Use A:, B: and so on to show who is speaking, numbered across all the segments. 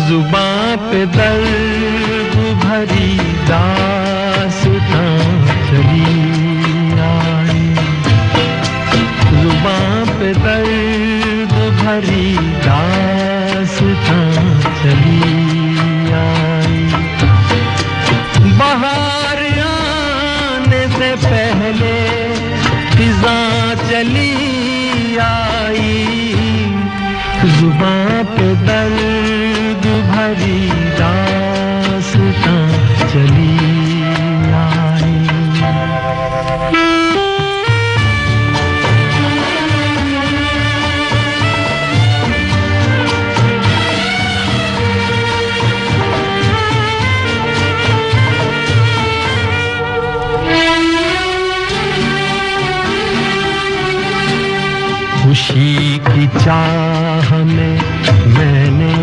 A: जुबां पे दर्द भरी दास्तां चली आई, जुबां पे दर्द भरी दास्तां चली आई। बाहर आने से पहले फिज़ां चली आई, जुबां पे दर्द भरी दास्तां चली आई। खुशी की चाह में मैंने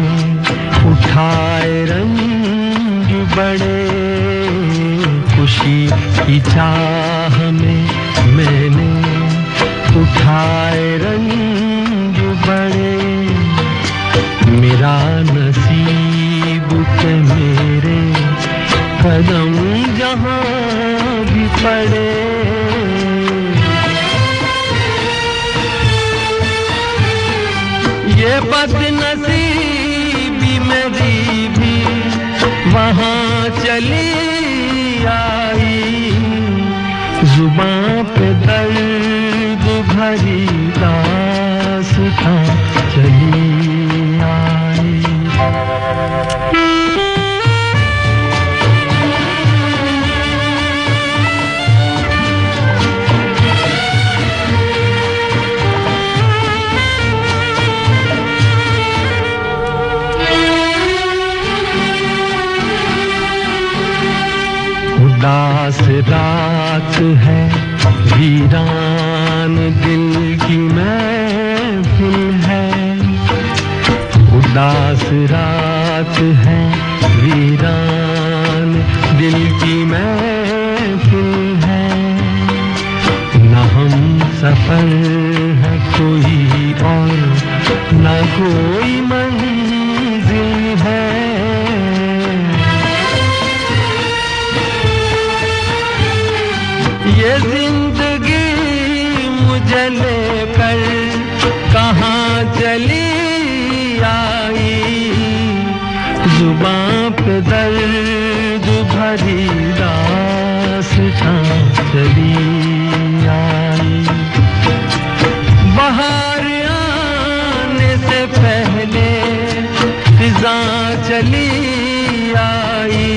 A: उठाए रंग बड़े, खुशी की चाह में मैंने उठाए रंग बड़े। मेरा नसीब के मेरे कदम जहाँ भी पड़े, ये बदनसीबी मेरी भी वहाँ चली आई। जुबां पे दर्द भरी दास्तां चली आई। उदास रात है, वीरान दिल की महफिल है। उदास रात है, वीरान दिल की महफिल है। न हम सफर है कोई और न कोई मंजिल है। ये जिंदगी मुझे लेकर कहाँ चली आई, जुबां पे दर्द भरी दास्तां चली आई। बाहर आने से पहले फिज़ां चली आई,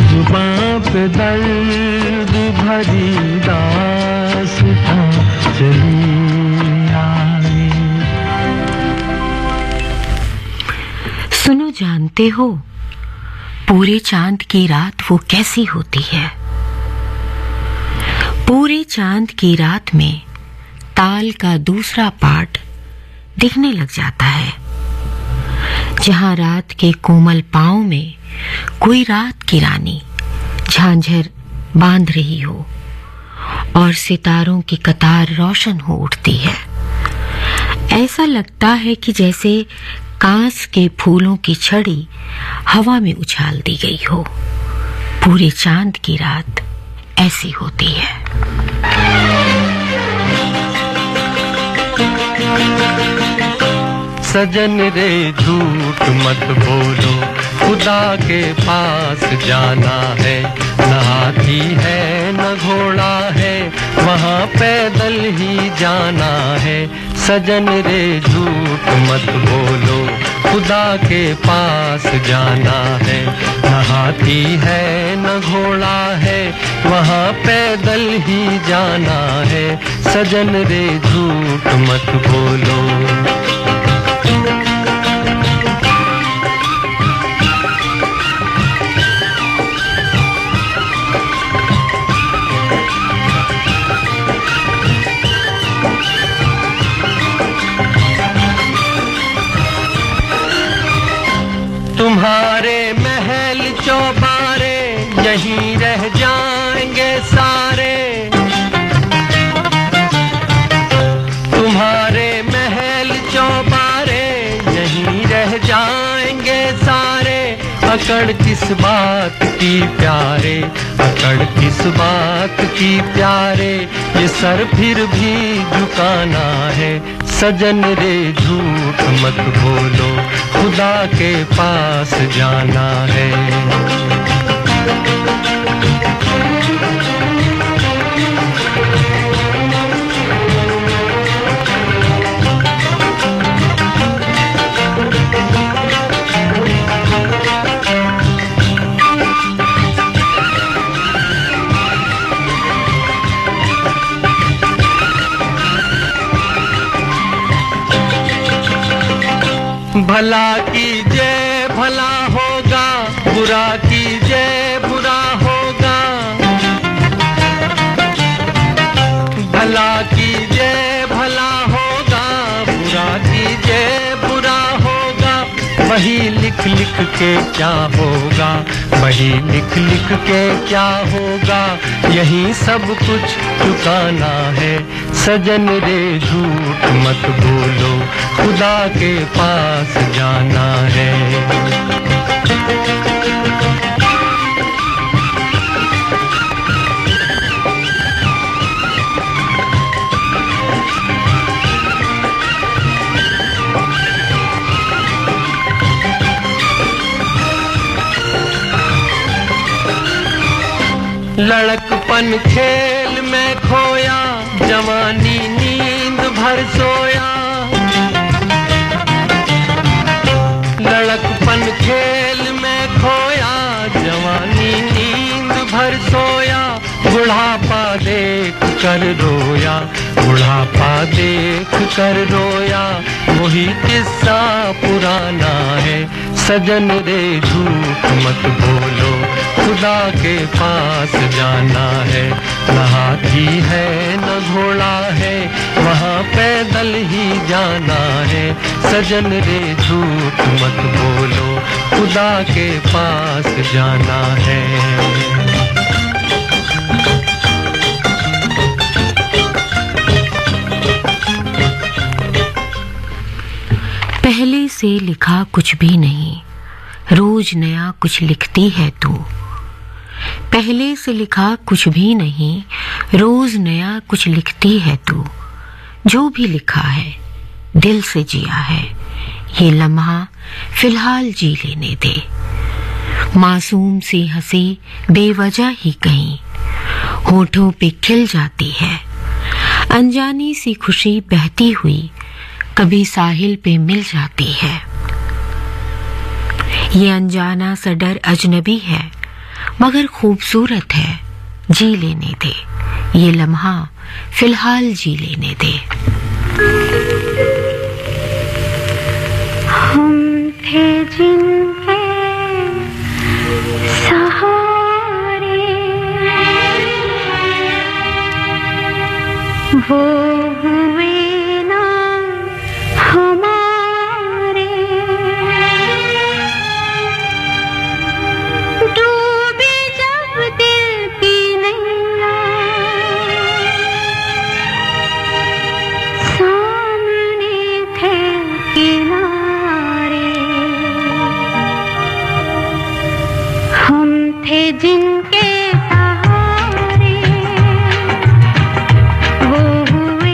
A: जुबां पे दर्द भरी दास्तां चली आई।
B: सुनो जानते हो पूरे चांद की रात वो कैसी होती है? पूरे चांद की रात में ताल का दूसरा पार्ट दिखने लग जाता है। जहां रात के कोमल पांव में कोई रात की रानी झांझर बांध रही हो और सितारों की कतार रोशन हो उठती है। ऐसा लगता है कि जैसे कांस के फूलों की छड़ी हवा में उछाल दी गई हो। पूरे चांद की रात ऐसी होती है।
A: सजन रे झूठ मत बोलो, खुदा के पास जाना है। न हाथी है न घोड़ा वहाँ पैदल ही जाना है। सजन रे झूठ मत बोलो, खुदा के पास जाना है। न हाथी है न घोड़ा है, वहाँ पैदल ही जाना है। सजन रे झूठ मत बोलो। तुम्हारे महल चौबारे यहीं रह जाएंगे सारे। तुम्हारे महल चौबारे यहीं रह जाएंगे सारे। अकड़ किस बात की प्यारे, अकड़ किस बात की प्यारे। ये सर फिर भी झुकाना है। सजन रे झूठ मत बोलो, खुदा के पास जाना है। भला कीजिए भला होगा, बुरा कीजिए बुरा होगा। भला कीजिए भला होगा, बुरा कीजिए बुरा होगा। वही लिख लिख के क्या होगा, वही लिख लिख के क्या होगा। यही सब कुछ चुकाना है। सजन रे झूठ मत बोलो, खुदा के पास जाना है। लड़कपन खेल में खोया, जवानी नींद भर सोया। लड़कपन खेल में खोया, जवानी नींद भर सोया। बुढ़ापा देख कर रोया, बुढ़ापा देख कर रोया। वही किस्सा पुराना है। सजन रे झूठ मत बोलो, खुदा के पास जाना है। न हाथी है न घोड़ा है, वहाँ पैदल ही जाना है। सजन रे झूठ मत बोलो, खुदा के पास जाना है।
B: पहले से लिखा कुछ भी नहीं, रोज नया कुछ लिखती है तू। पहले से लिखा कुछ भी नहीं, रोज नया कुछ लिखती है तू। जो भी लिखा है दिल से जिया है, ये लम्हा फिलहाल जी लेने दे। मासूम सी हंसी बेवजह ही कहीं होठों पे खिल जाती है। अनजानी सी खुशी बहती हुई कभी साहिल पे मिल जाती है। ये अनजाना सा डर अजनबी है मगर खूबसूरत है, जी लेने दे। ये लम्हा फिलहाल जी लेने दे।
C: हम थे जिनके सहारे, वो हुए ना हमारे। डूबे जब दिल की नैया, सामने थे किनारे। हम थे जिनके सहारे, वो हुए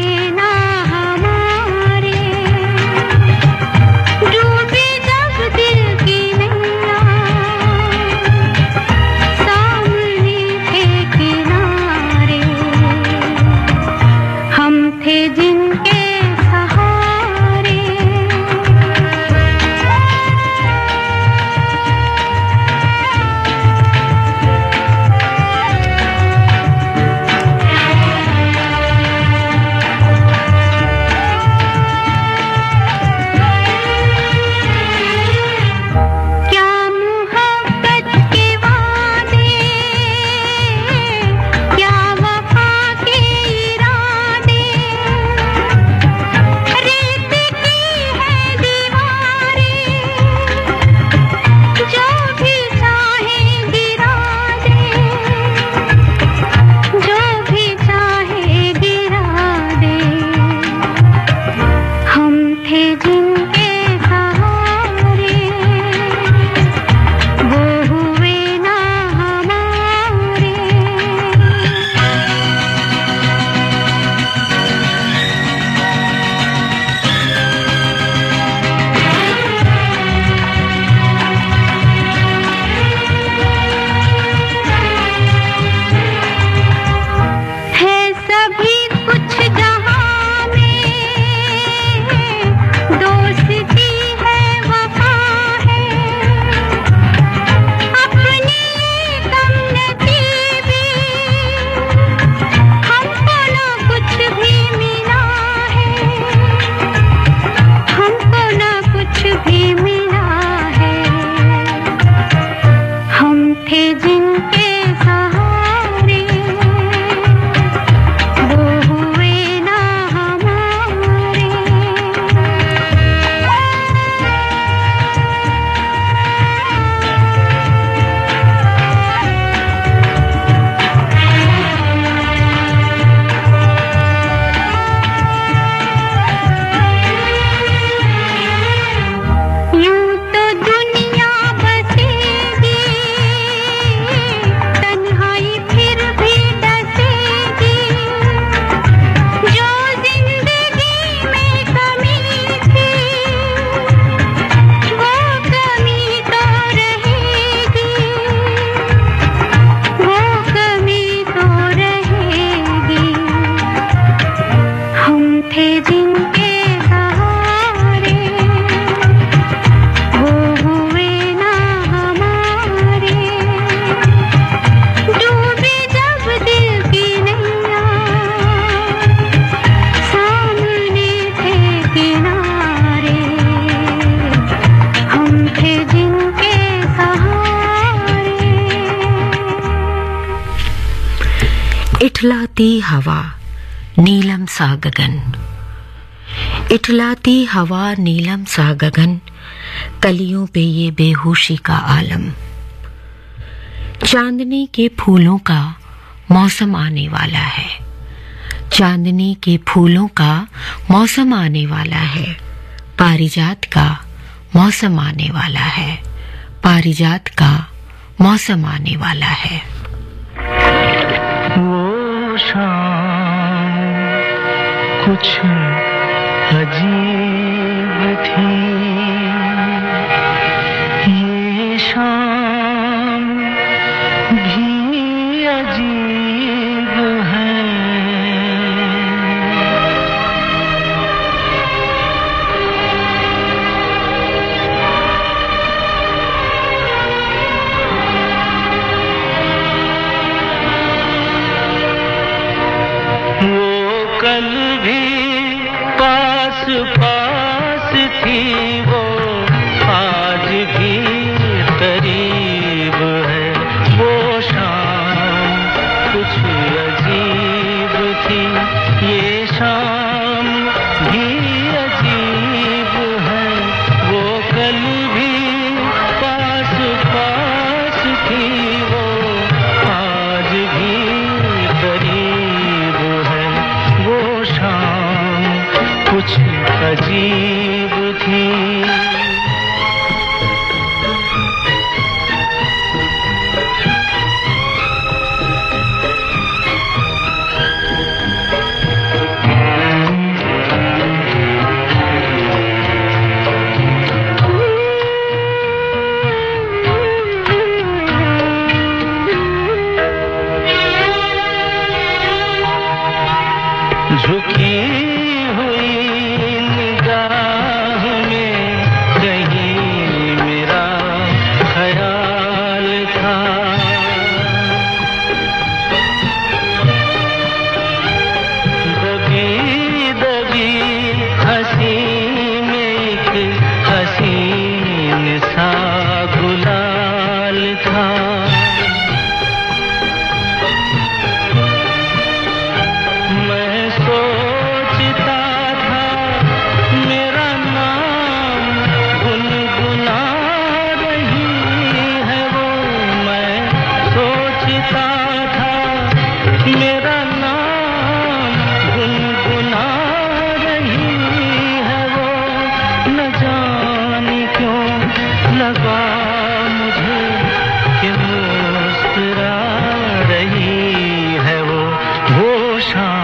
B: इठलाती हवा नीलम सा गगन, इठलाती हवा नीलम सा गगन, कलियों पे ये बेहोशी का आलम। चांदनी के फूलों का मौसम आने वाला है, चांदनी के फूलों का मौसम आने वाला है, पारिजात का मौसम आने वाला है, पारिजात का मौसम आने वाला है।
A: वो शाम कुछ अजीब थी, ये शाम भी अजीब है। कल भी पास पास थी, वो आज भी करीब है। वो शाम कुछ अजीब थी, ये शाम भी अजीब है। वो कल भी पास पास थी, वो आज भी करीब है। वो शाम कुछ अजीब थी। झुकी हुई निगाह में कहीं मेरा ख्याल था। दबी दबी हंसी में एक हसीन सा गुलाल था। सोचता था मेरा नाम गुनगुना रही है वो। मैं सोचता था मेरा नाम गुनगुना रही है वो। न जाने क्यों लगा मुझे कि मुस्कुरा रही है वो। वो शाम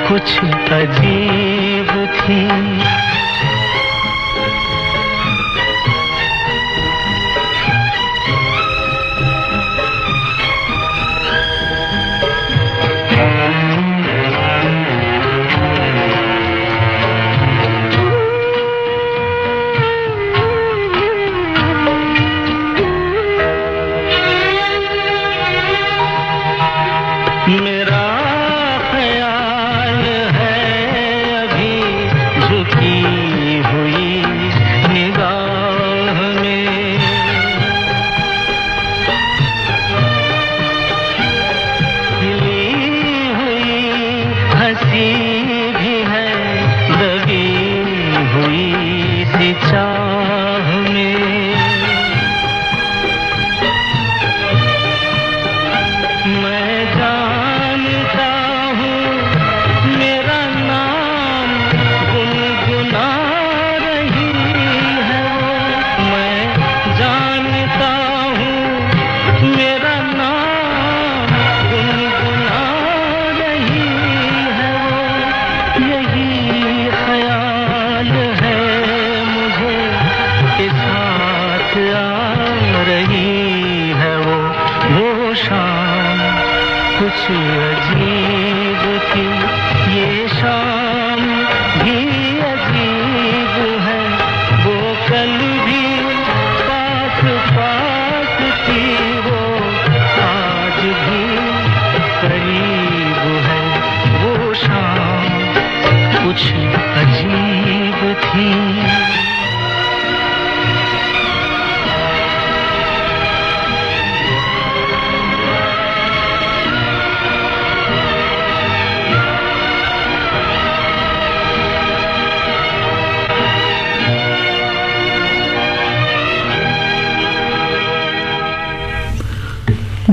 A: कुछ अजीब थी। मेरा ख्याल है अभी झुकी हुई निगाह में। खिली हुई हंसी भी है दबी हुई सी चाह में। मैं जानता हूँ मेरा नाम गुनगुना रही है वो। मैं जानता हूँ मेरा नाम गुनगुना रही है वो। यही ख्याल है मुझे के साथ आ रही है वो। वो शाम कुछ अजीब थी, ये शाम भी अजीब है। वो कल भी पास पास थी, वो आज भी करीब है। वो शाम कुछ अजीब थी।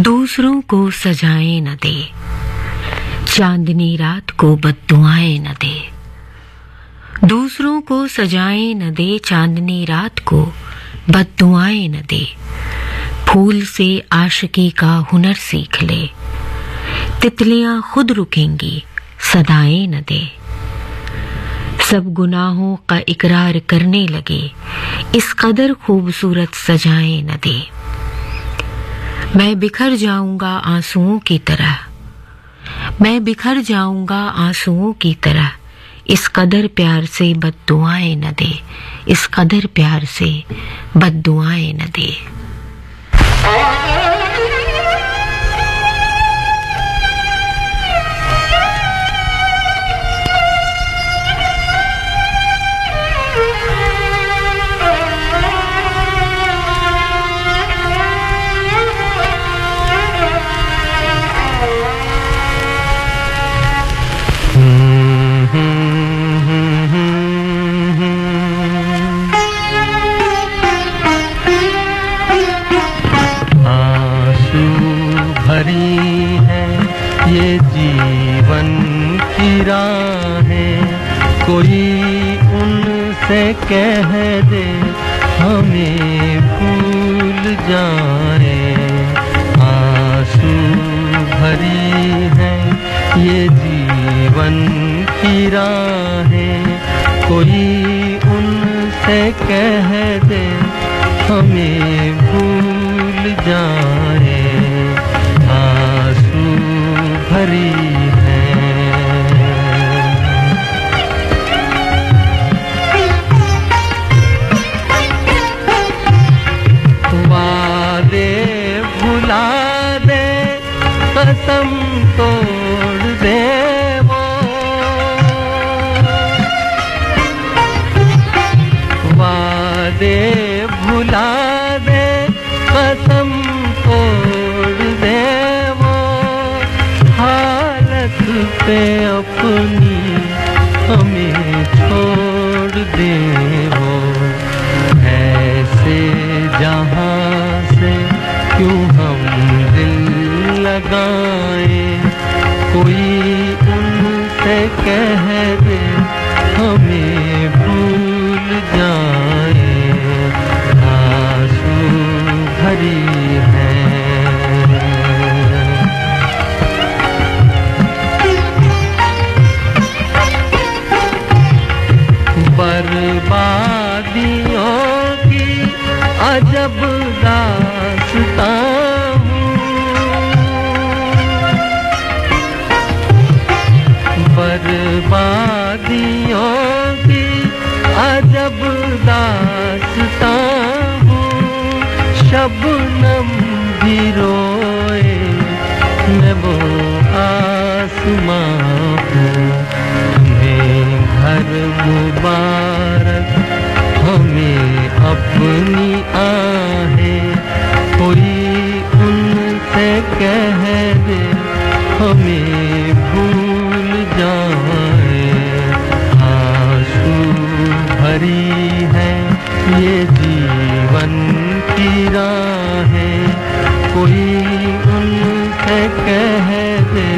B: दूसरों को सजाए न दे, चांदनी रात को बद्दुआएं न दे। दूसरों को सजाए न दे, चांदनी रात को बद्दुआएं न दे। फूल से आशिकी का हुनर सीख ले, तितलियां खुद रुकेंगी, सदाएं न दे। सब गुनाहों का इकरार करने लगे, इस कदर खूबसूरत सजाएं न दे। मैं बिखर जाऊंगा आंसुओं की तरह, मैं बिखर जाऊंगा आंसुओं की तरह। इस कदर प्यार से बद्दुआएं न दे, इस कदर प्यार से बद्दुआएं न दे।
A: भरी है ये जीवन की राहें, कोई उनसे कह दे हमें भूल जाए। आंसू भरी है ये जीवन की राहें, कोई उनसे कह दे हमें भूल जाए। आंसू भरी है वादे भुला दे, कसम तोड़ दे वो। वादे भुला दे, कसम तोड़ दे वो। हालत पे अपनी हमें छोड़ दे वो। ऐसे जहां से क्यों हम दिल लगाए, कोई उनसे कह दे हमें भूल जाए। आंसू भरी है बर्बादियों की अजब दास्तां हूँ। बर्बादियों की अजब दास्तां हूँ। शबनम भी रोए, मैं वो आसमां हूँ। घर मुबारक हमें अपनी आहें, कोई उनसे कह दे हमें भूल जाए। आंसू भरी है ये जीवन की राहें, कोई उनसे कह दे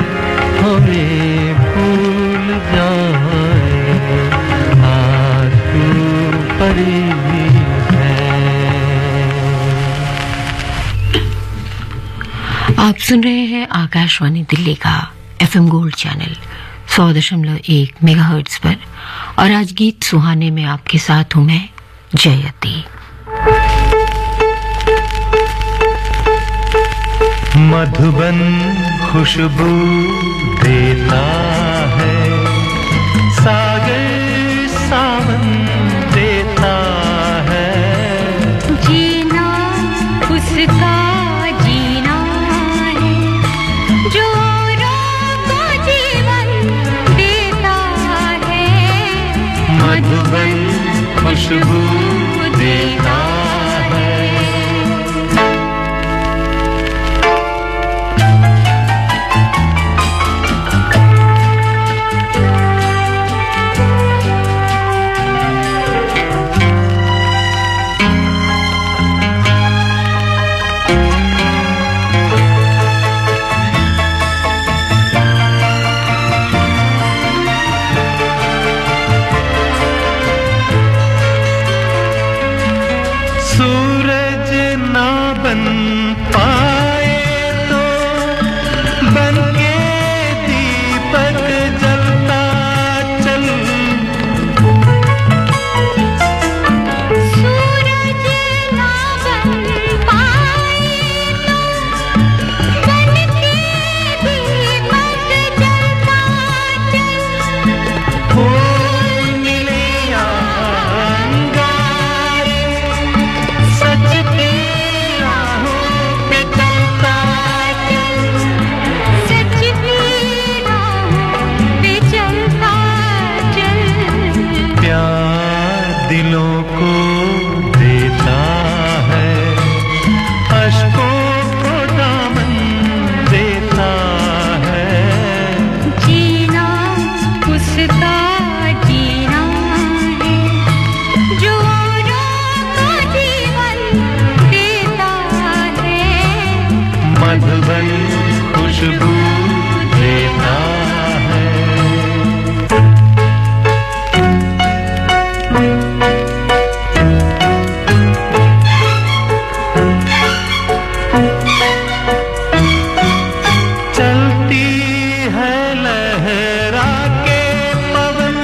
A: हमें भूल जाए।
B: आप सुन रहे हैं आकाशवाणी दिल्ली का FM गोल्ड चैनल 100.1 मेगाहर्ट्ज पर, और आज गीत सुहाने में आपके साथ हूं मैं जयती।
A: मधुबन खुशबू देता है, सागर सावन देता है।
C: जीना उसका जीना है, जो को जीवन देता है।
A: मधुबन खुशबू देता है। लहरा के पवन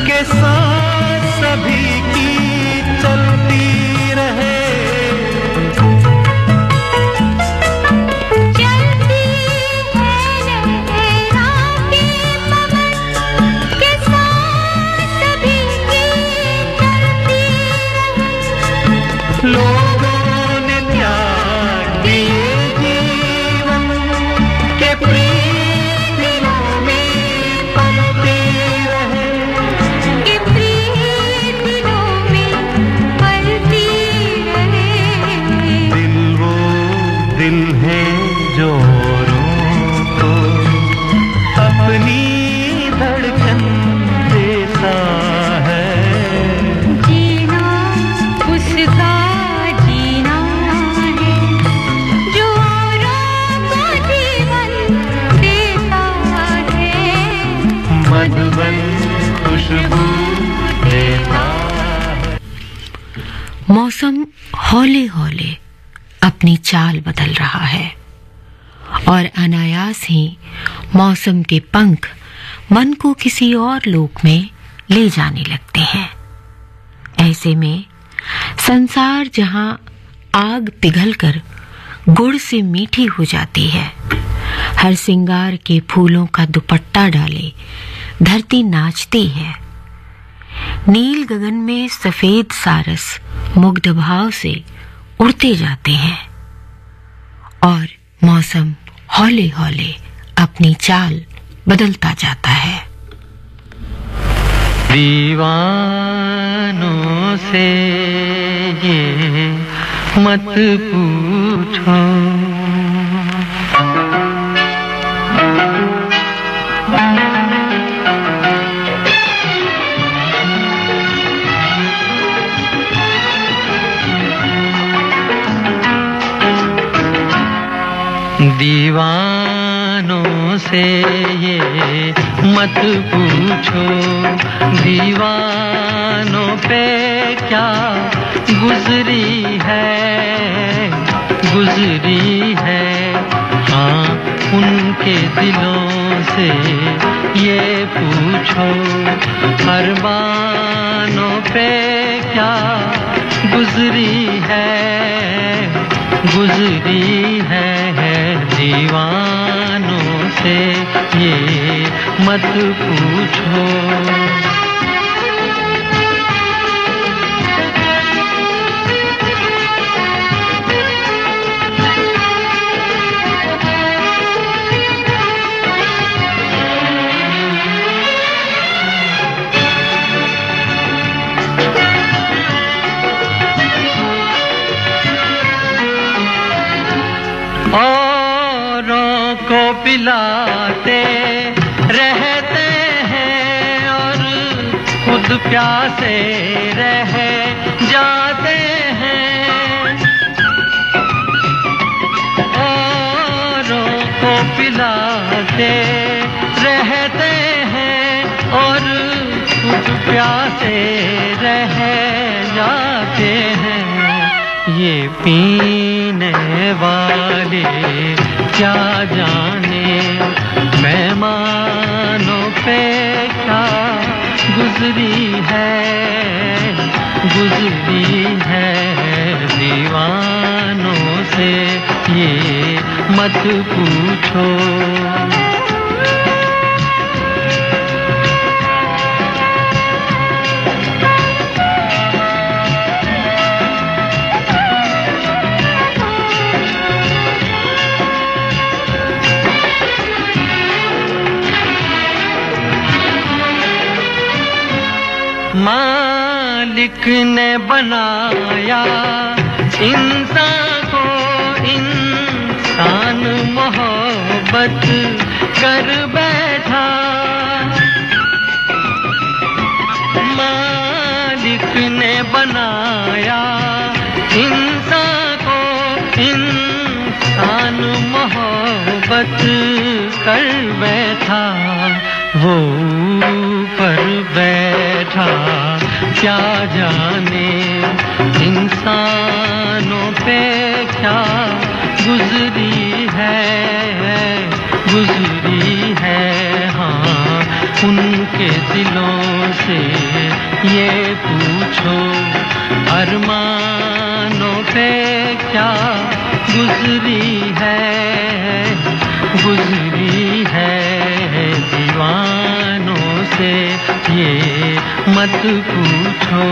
A: के साथ सभी की चलती रहे।
C: चलती है लहरा के पवन के साथ सभी की चलती रहे।
A: लोगों ने त्याग दिए जीवन के प्रीत दिलों में पलती रहे।
C: कि प्रीत दिलों में पलती रहे।
A: दिल वो दिल है जो औरों को अपनी धड़कन देता है।
C: जीना उसका जीना है जो औरों को जीवन देता है।
A: मधुबन खुशबू देता है।
B: मौसम हौले हौले अपनी चाल बदल रहा है और अनायास ही मौसम के पंख मन को किसी और लोक में ले जाने लगते हैं। ऐसे में संसार जहां आग पिघलकर गुड़ से मीठी हो जाती है, हर सिंगार के फूलों का दुपट्टा डाले धरती नाचती है। नील गगन में सफेद सारस मुग्ध भाव से उड़ते जाते हैं और मौसम हौले हौले अपनी चाल बदलता जाता है।
A: दीवानों से ये मत पूछो, दीवानों से ये मत पूछो, दीवानों पे क्या गुजरी है। हाँ, उनके दिलों से ये पूछो, अरमानों पे क्या गुजरी है। दीवानों से ये मत पूछो। औरों को पिलाते रहते हैं और खुद प्यासे रह जाते हैं। औरों को पिलाते रहते हैं और खुद प्यासे रह जाते हैं। ये पीने वाले क्या जाने मेहमानों पे क्या गुजरी है। दीवानों से ये मत पूछो। मालिक ने बनाया इंसान को, इंसान मोहब्बत कर बैठा। मालिक ने बनाया इंसान को, इंसान मोहब्बत कर बैठा। वो ऊपर बैठा क्या जाने इंसानों पे क्या गुजरी है। हाँ, के दिलों से ये पूछो, अरमानों पे क्या गुजरी है दीवानों से ये मत पूछो।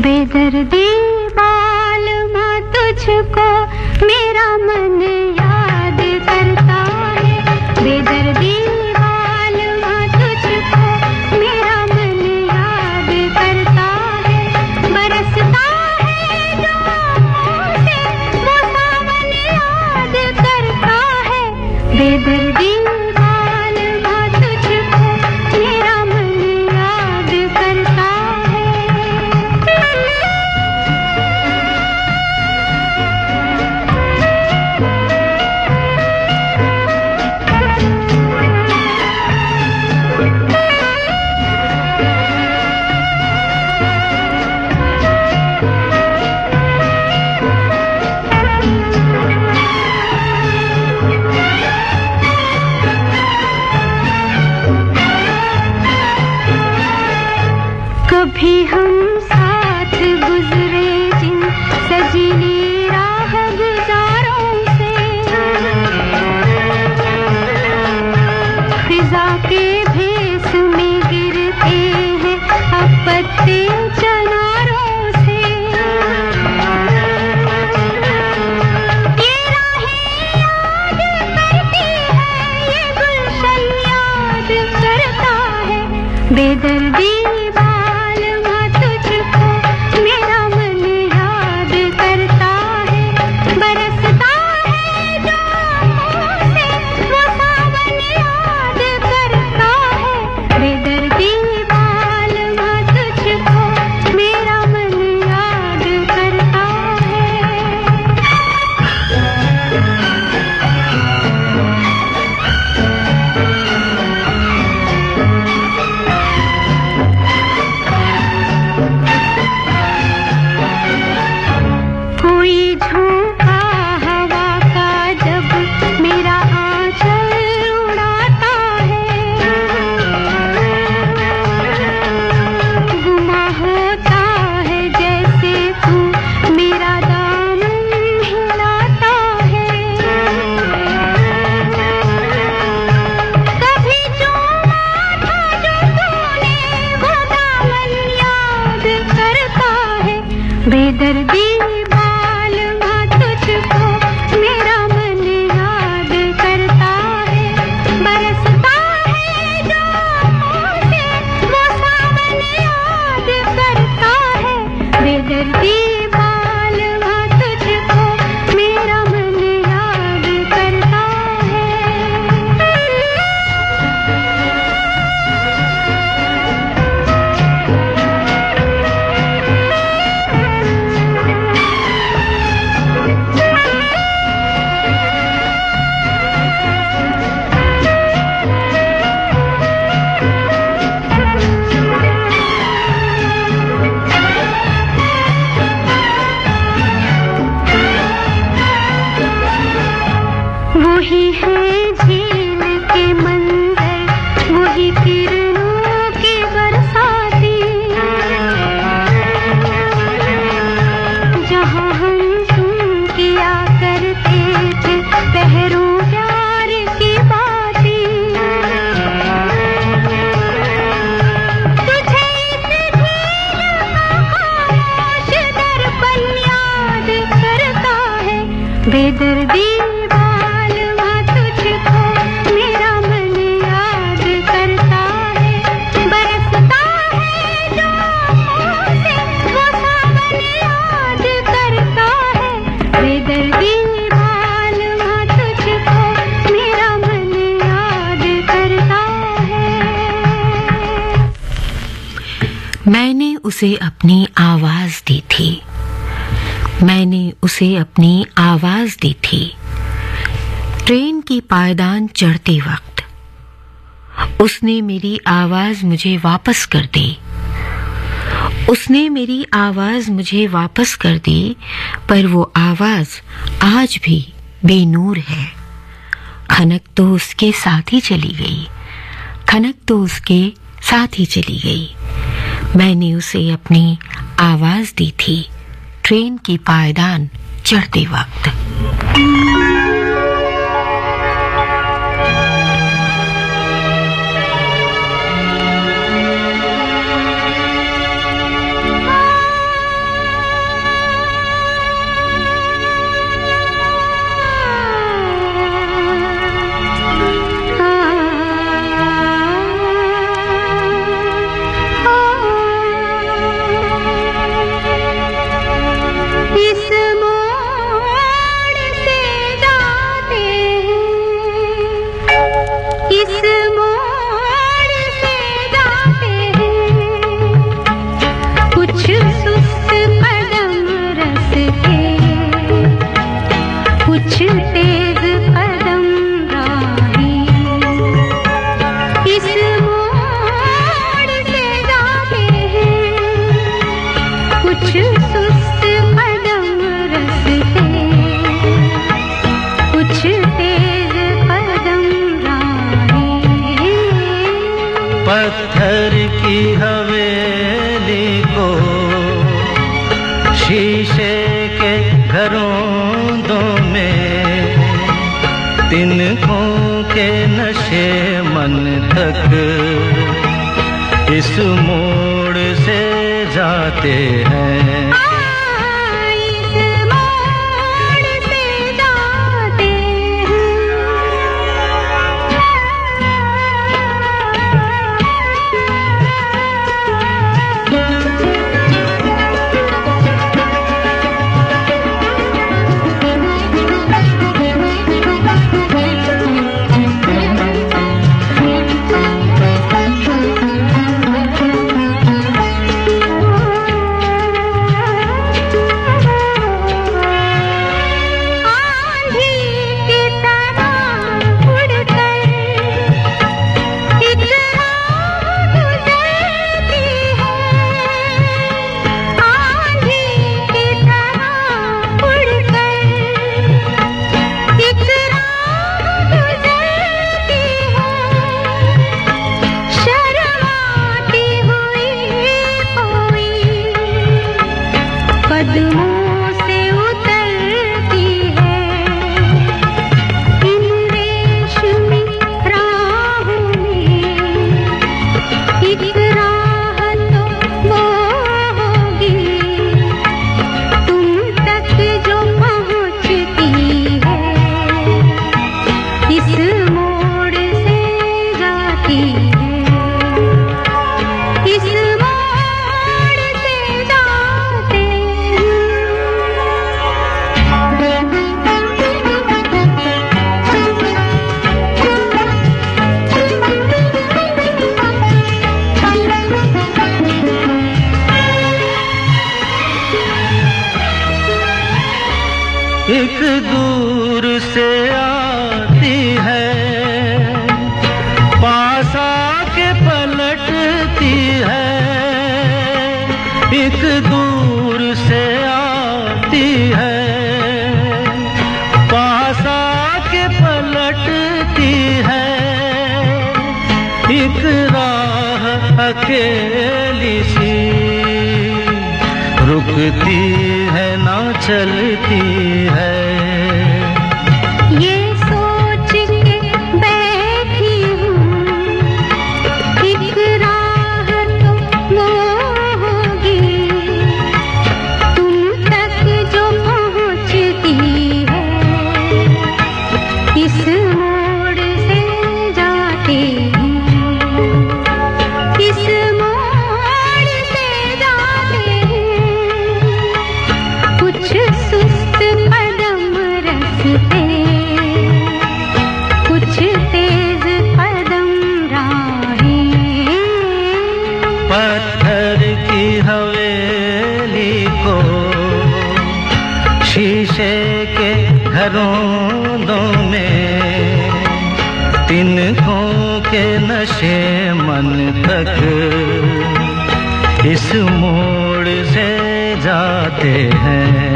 C: बेदर्दी बालमा तुझको मेरा मन याद करता है, बेदर्दी बालमा तुझको मेरा मन याद करता है, बरसता है जो आँखों से वो सावन याद करता है, बेदर्दी बालमा तुझको मेरा मन याद करता है। कभी हम साथ गुजरे जिन सजीली राह गुजारों से, फिजा के भेस में गिरते हैं अब पत्ते चनारों से, ये राहें याद करती है, ये गुलशन याद करता है, बेदर्दी बेदर्दी बालमा तुझको मेरा मन याद करता है, बरसता है जो आँखों से वो सावन याद करता है, बेदर्दी बालमा तुझको मेरा मन याद करता है। वही है झील के मंजर, वही किरणों की बरसाती, जहाँ हम तुम किया करते थे पहरों प्यार की बाती, तुझे इस झील का खामोश दर्पण याद करता है, बेदर्दी
B: उसे अपनी आवाज दी थी, मैंने उसे अपनी आवाज दी थी। ट्रेन की पायदान चढ़ते वक्त उसने मेरी आवाज मुझे वापस कर दी, उसने मेरी आवाज मुझे वापस कर दी, पर वो आवाज आज भी बेनूर है। खनक तो उसके साथ ही चली गई, खनक तो उसके साथ ही चली गई। मैंने उसे अपनी आवाज दी थी ट्रेन की पायदान चढ़ते वक्त।
A: पत्थर की हवेली को शीशे के घरों में तिनकों के नशे मन तक इस मोड़ से जाते हैं। एक दूर से आती है, पास आके पलटती है। एक दूर से आती है, पास आके पलटती है। एक राह अकेली सी रुकती है ना चलती है।
C: ये सोच के बैठी हूँ एक राह तो वो होगी तुम तक जो पहुँचती है। इस मोड़ से जाते हैं, इस मोड़ से जाते हैं। कुछ सुस्त कदम
A: नशे के घरों में, तिनकों के नशे मन तक इस मोड़ से जाते हैं।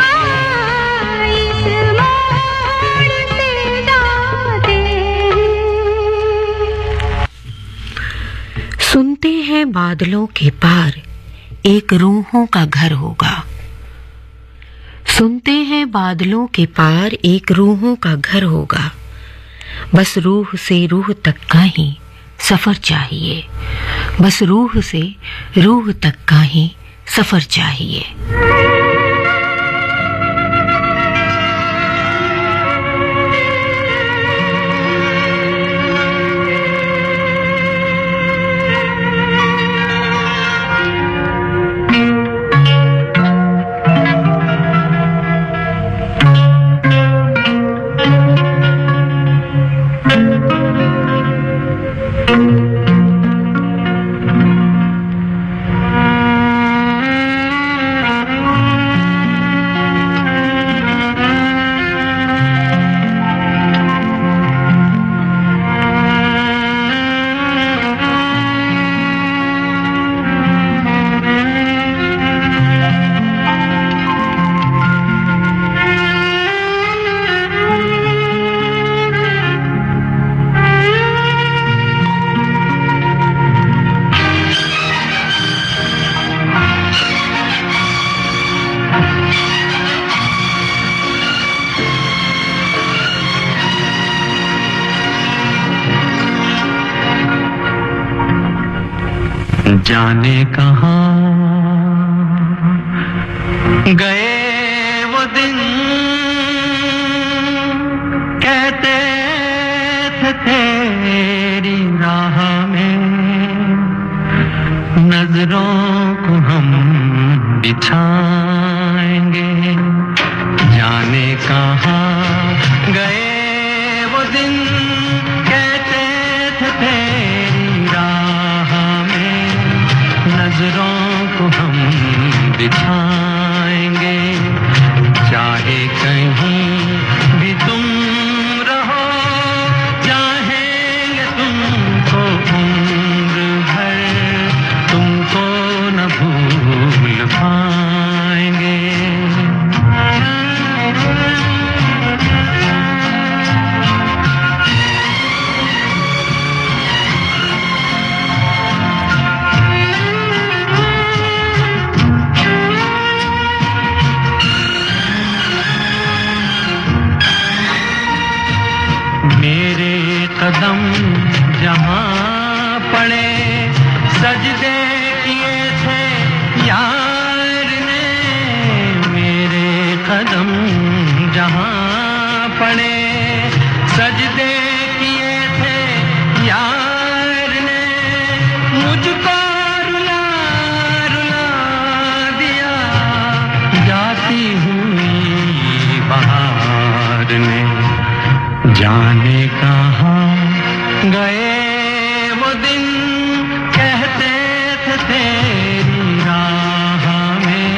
B: सुनते हैं बादलों के पार एक रूहों का घर होगा। सुनते हैं बादलों के पार एक रूहों का घर होगा। बस रूह से रूह तक का ही सफर चाहिए। बस रूह से रूह तक का ही सफर चाहिए।
A: जाने कहाँ गए वो दिन, कहते थे तेरी राह में नजरों को हम बिछाएंगे। जाने कहाँ गए वो दिन, कहते थे तेरी राह में नजरों को हम बिछाएंगे। चाहे कहीं भी तुम रहो, चाहेंगे तुमको उम्र भर, तुमको न भूल पाएंगे। कदम जहाँ पड़े सजदे किए थे यार ने, मेरे कदम जहाँ पड़े सजदे किए थे यार ने, मुझको रुला रुला दिया जाती हुई बहार ने। जाने कहाँ गए वो दिन, कहते थे तेरी राह में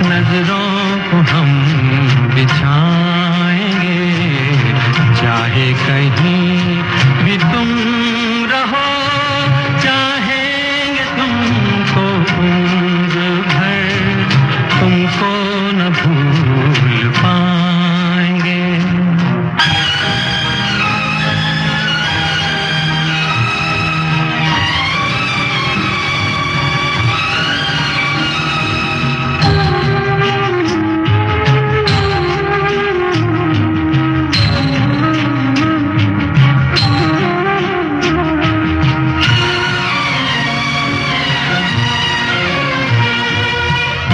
A: नजरों को हम बिछाएंगे। चाहे कहीं भी तुम रहो, चाहेंगे तुमको उम्र भर, तुमको न भूल पाएंगे।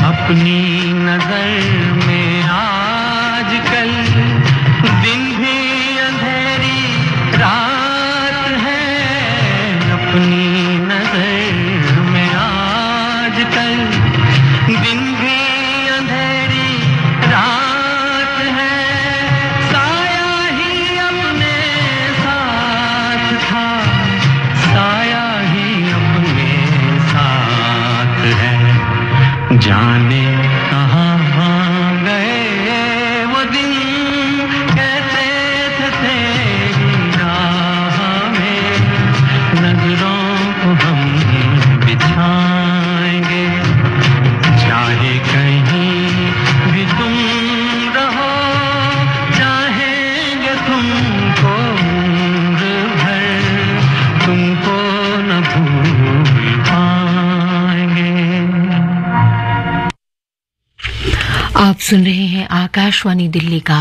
A: अपनी नजर में आजकल दिन भी अंधेरी रात है। अपनी नजर में आजकल दिन भी अंधेरी रात है। साया ही अपने साथ था, साया ही अपने साथ है। जाने कहाँ गए वो
B: आप सुन रहे हैं आकाशवाणी दिल्ली का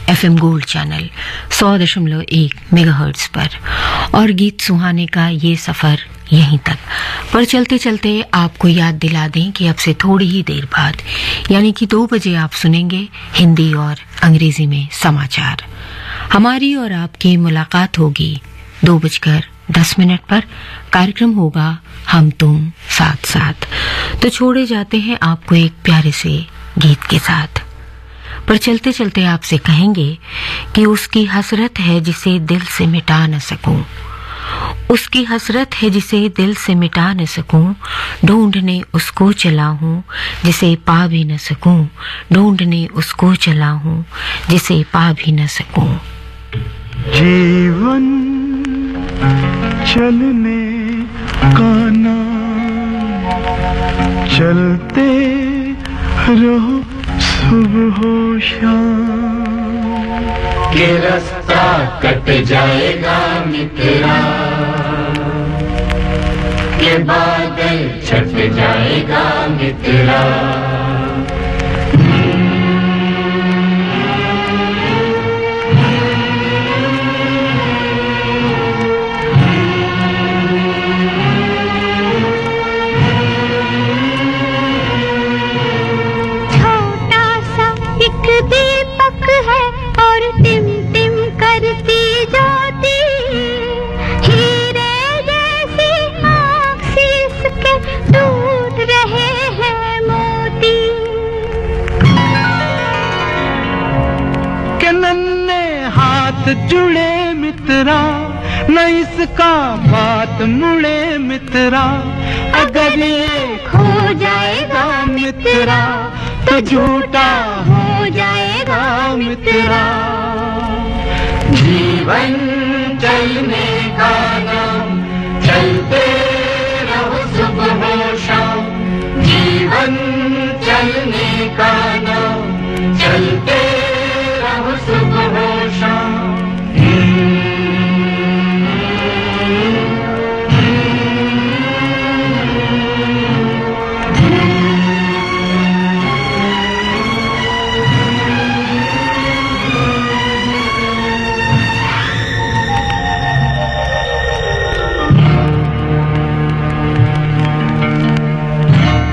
B: FM गोल्ड चैनल 100.1 मेगाहर्ट्ज पर और गीत सुहाने का ये सफर यहीं तक। पर चलते चलते आपको याद दिला दें कि अब से थोड़ी ही देर बाद यानी कि 2 बजे आप सुनेंगे हिंदी और अंग्रेजी में समाचार। हमारी और आपकी मुलाकात होगी 2:10 पर। कार्यक्रम होगा हम तुम साथ साथ। तो छोड़े जाते हैं आपको एक प्यारे से गीत के साथ। पर चलते चलते आपसे कहेंगे कि उसकी हसरत है जिसे दिल से मिटा न सकूं, उसकी हसरत है जिसे दिल से मिटा न सकूं, ढूंढने उसको चला हूं जिसे पा भी न सकूं, ढूंढने उसको चला हूं जिसे पा भी न सकूं।
A: जीवन चलने का नाम, चलते रहो सुबह हो शाम,
D: के रास्ता कट जाएगा मित्रा, के बादल छट जाएगा मित्रा।
C: दीपक है और टिम टिम करती ज्योति, हीरे जैसी आँख से इसके टूट रहे हैं मोती।
A: के नन्हे हाथ जुड़े मित्रा, न इसका बात मुड़े मित्रा, अगर ये खो जाएगा मित्रा तो झूठा हो जाएगा मित्रा।
D: जीवन चलने का नाम, चलते रहो सुबह हो शाम, जीवन चलने का नाम, चलते रहो सुबह हो शाम।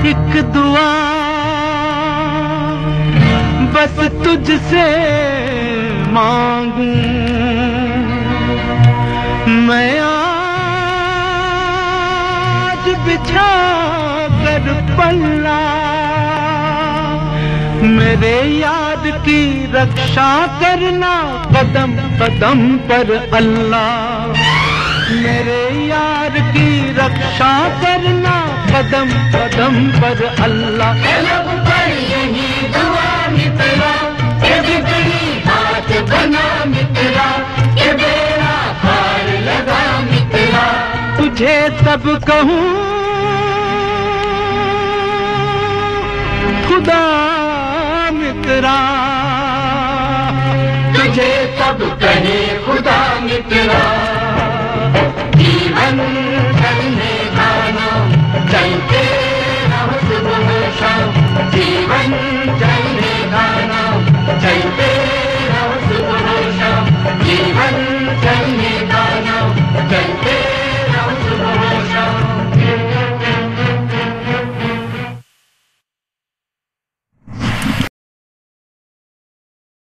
A: एक दुआ बस तुझसे मांगूं, मैं आज बिछा कर पल्ला, मेरे याद की रक्षा करना कदम कदम पर अल्लाह, मेरे यार की रक्षा करना कदम कदम पर अल्लाह।
D: लब पर यही दुआ मित्रा, ये बिगड़ी बात बना मित्रा, ये बेड़ा पार लगा मित्रा।
A: तुझे तब कहूँ खुदा मित्रा,
D: तुझे तब कहे खुदा मित्रा। जीवन चलने का नाम, चलते रहो सुबह शाम, जीवन चलने का नाम, चलते